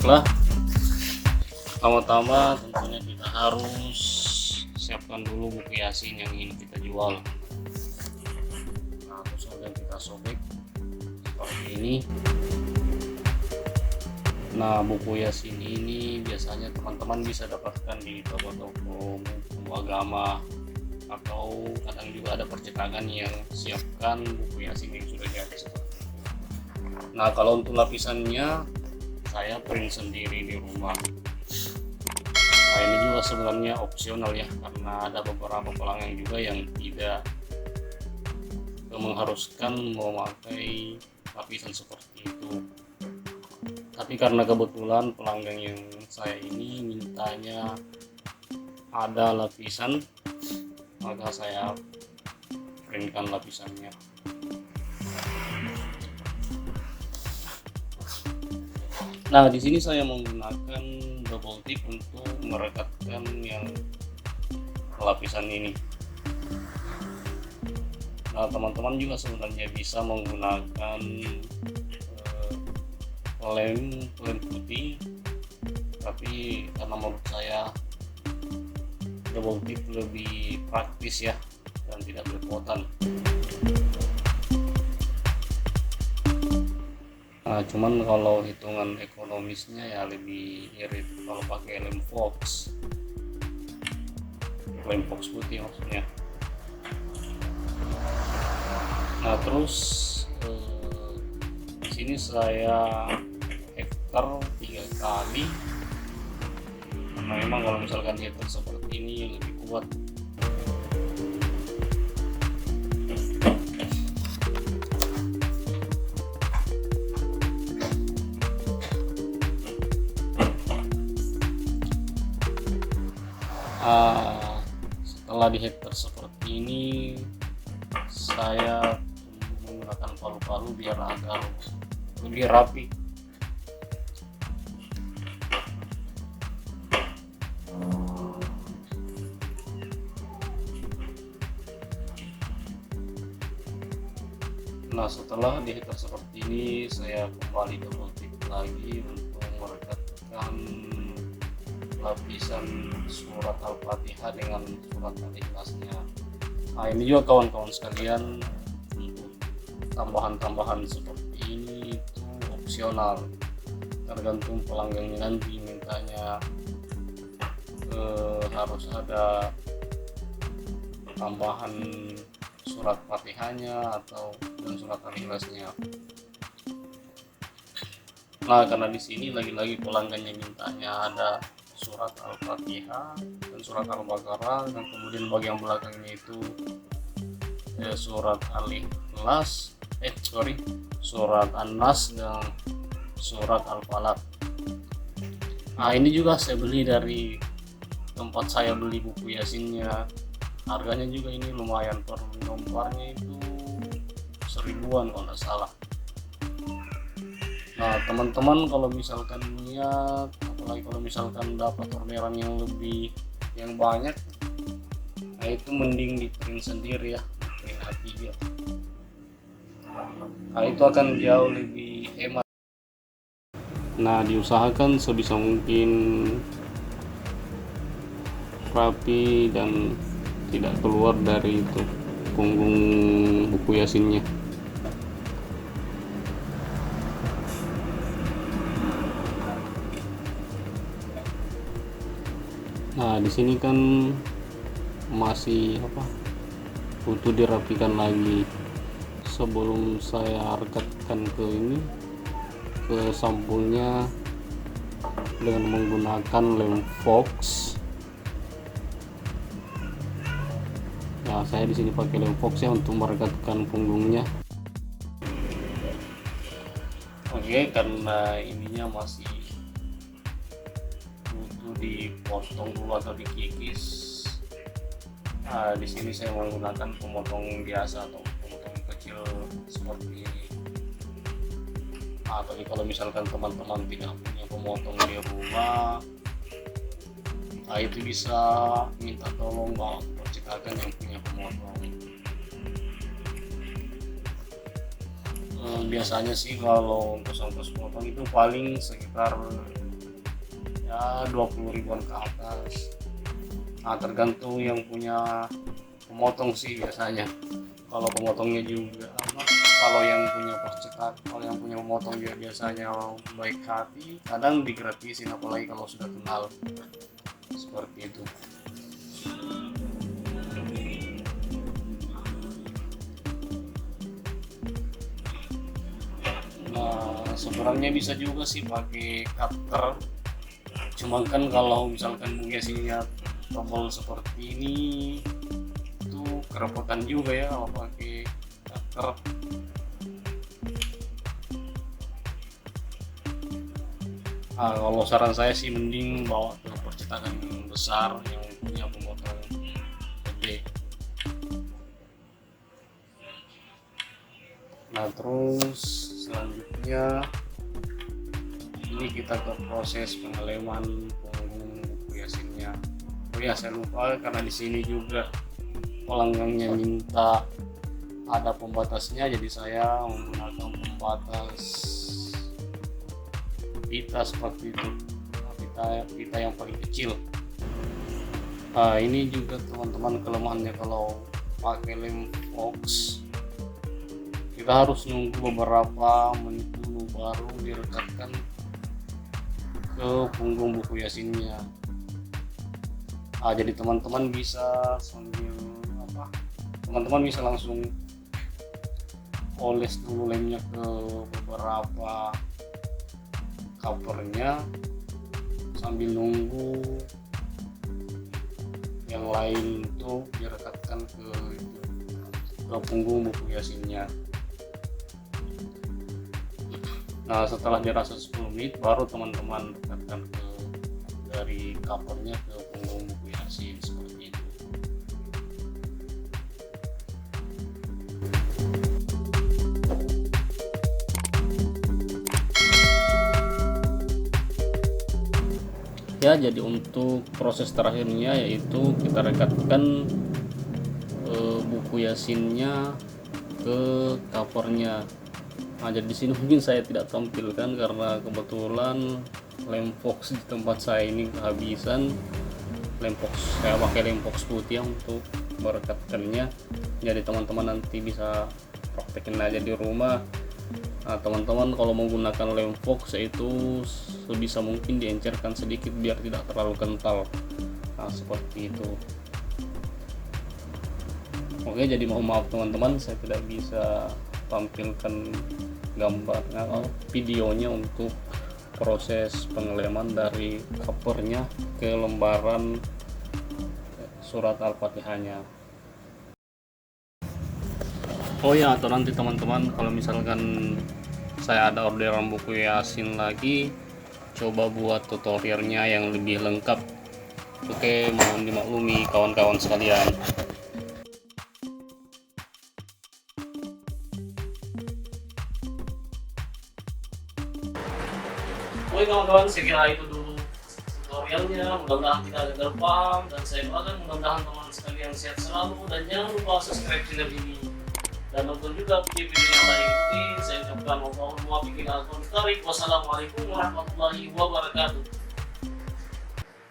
Baiklah, pertama-tama tentunya kita harus siapkan dulu buku Yasin yang ingin kita jual. Nah, terus kemudian kita sobek seperti ini. Nah, buku Yasin ini biasanya teman-teman bisa dapatkan di toko-toko buku agama, atau kadang juga ada percetakan yang siapkan buku Yasin yang sudah jadi seperti itu. Nah, kalau untuk lapisannya saya print sendiri di rumah. Nah, ini juga sebenarnya opsional ya, karena ada beberapa pelanggan juga yang tidak mengharuskan memakai lapisan seperti itu. Tapi karena kebetulan pelanggan yang saya ini mintanya ada lapisan, maka saya printkan lapisannya. Nah, di sini saya menggunakan double tip untuk merekatkan yang lapisan ini. Nah, teman-teman juga sebenarnya bisa menggunakan lem putih, tapi karena menurut saya double tip lebih praktis ya dan tidak belepotan. Nah, cuman kalau hitungan ekonomisnya ya lebih irit kalau pakai lem fox putih maksudnya. Nah, terus di sini saya hektar 3 kali, karena memang kalau misalkan hektar seperti ini lebih kuat. Setelah di hektar seperti ini, saya menggunakan palu-palu biar agar lebih rapi. Nah, setelah di hektar seperti ini, saya kembali double tip lagi untuk merekatkan lapisan surat Al-Fatihah dengan surat Al-Ikhlasnya. Nah, ini juga kawan-kawan sekalian, untuk tambahan-tambahan seperti ini itu opsional, tergantung pelanggannya nanti mintanya harus ada tambahan surat Fatihahnya atau dan surat Al-Ikhlasnya. Nah, karena di sini lagi-lagi pelanggannya mintanya ada surat Al-Fatihah dan surat Al-Baqarah, dan kemudian bagian belakangnya itu surat Al-Ikhlas, surat An-Nas dan surat Al-Falaq. Nah, ini juga saya beli dari tempat saya beli buku Yasinnya. Harganya juga ini lumayan, per lembarnya itu 1000-an kalau nggak salah. Nah, teman-teman kalau misalkan niat, apalagi kalau misalkan dapat orderan yang banyak, nah itu mending di print sendiri ya, print A3. Nah, itu akan jauh lebih hemat. Nah, diusahakan sebisa mungkin rapi dan tidak keluar dari itu punggung buku Yasinnya. Nah, di sini kan masih butuh dirapikan lagi sebelum saya rekatkan ke sampulnya dengan menggunakan lem fox. Nah, saya di sini pakai lem fox ya untuk merekatkan punggungnya. Oke, karena ininya masih dipotong dulu atau dikikis. Nah, di sini saya menggunakan pemotong biasa atau pemotong kecil seperti ini. Tapi kalau misalkan teman-teman tidak punya pemotong di rumah, nah itu bisa minta tolong percetakan yang punya pemotong. Biasanya sih kalau ongkos potong itu paling sekitar ya 20 ribuan ke atas. Nah, tergantung yang punya pemotong sih biasanya. Kalau pemotongnya juga kalau yang punya percetak, kalau yang punya pemotong dia biasanya baik hati, kadang digratisin apalagi kalau sudah kenal, seperti itu. Nah, sebenarnya bisa juga sih pakai cutter, cuman kan kalau misalkan bugasinya tebal seperti ini itu kerepotan juga ya kalau pakai cutter. Nah, kalau saran saya sih mending bawa ke percetakan yang besar yang punya pemotong gede. Nah, terus selanjutnya ini kita ke proses pengeleman punggung buku yasinnya. Oh ya, saya lupa karena di sini juga pelanggannya minta ada pembatasnya, jadi saya menggunakan pembatas pita seperti itu, pita yang paling kecil. Nah, ini juga teman-teman kelemahannya kalau pakai lem fox, kita harus nunggu beberapa menit dulu baru direkatkan ke punggung buku yasinnya. Nah, jadi teman-teman bisa sambil teman-teman bisa langsung oles dulu lemnya ke beberapa covernya sambil nunggu yang lain itu direkatkan ke punggung buku yasinnya. Nah, setelah dirasa 10 menit baru teman-teman dekatkan dari covernya ke punggung buku yasin seperti itu. Ya, jadi untuk proses terakhirnya yaitu kita rekatkan buku yasinnya ke covernya. Nah, jadi di sini mungkin saya tidak tampilkan karena kebetulan lem fox di tempat saya ini kehabisan. Lem fox saya pakai lem fox putih untuk merekatkannya. Jadi teman-teman nanti bisa praktekin aja di rumah. Nah, teman-teman kalau menggunakan lem fox itu sebisa mungkin diencerkan sedikit biar tidak terlalu kental. Nah, seperti itu. Oke, jadi mohon maaf teman-teman, saya tidak bisa tampilkan gambarnya atau videonya untuk proses pengeleman dari covernya ke lembaran surat Al-Fatihahnya. Oh ya, atau nanti teman-teman kalau misalkan saya ada orderan buku yasin lagi, coba buat tutorialnya yang lebih lengkap. Oke, mohon dimaklumi kawan-kawan sekalian. Oke kawan-kawan, saya kira itu dulu tutorialnya. Mudah-mudahan kita agak paham dan saya doakan mudah-mudahan teman sekalian sehat selalu dan jangan lupa subscribe channel ini. Dan nonton juga video yang lain ikuti. Saya ucapkan wassalamualaikum warahmatullahi wabarakatuh.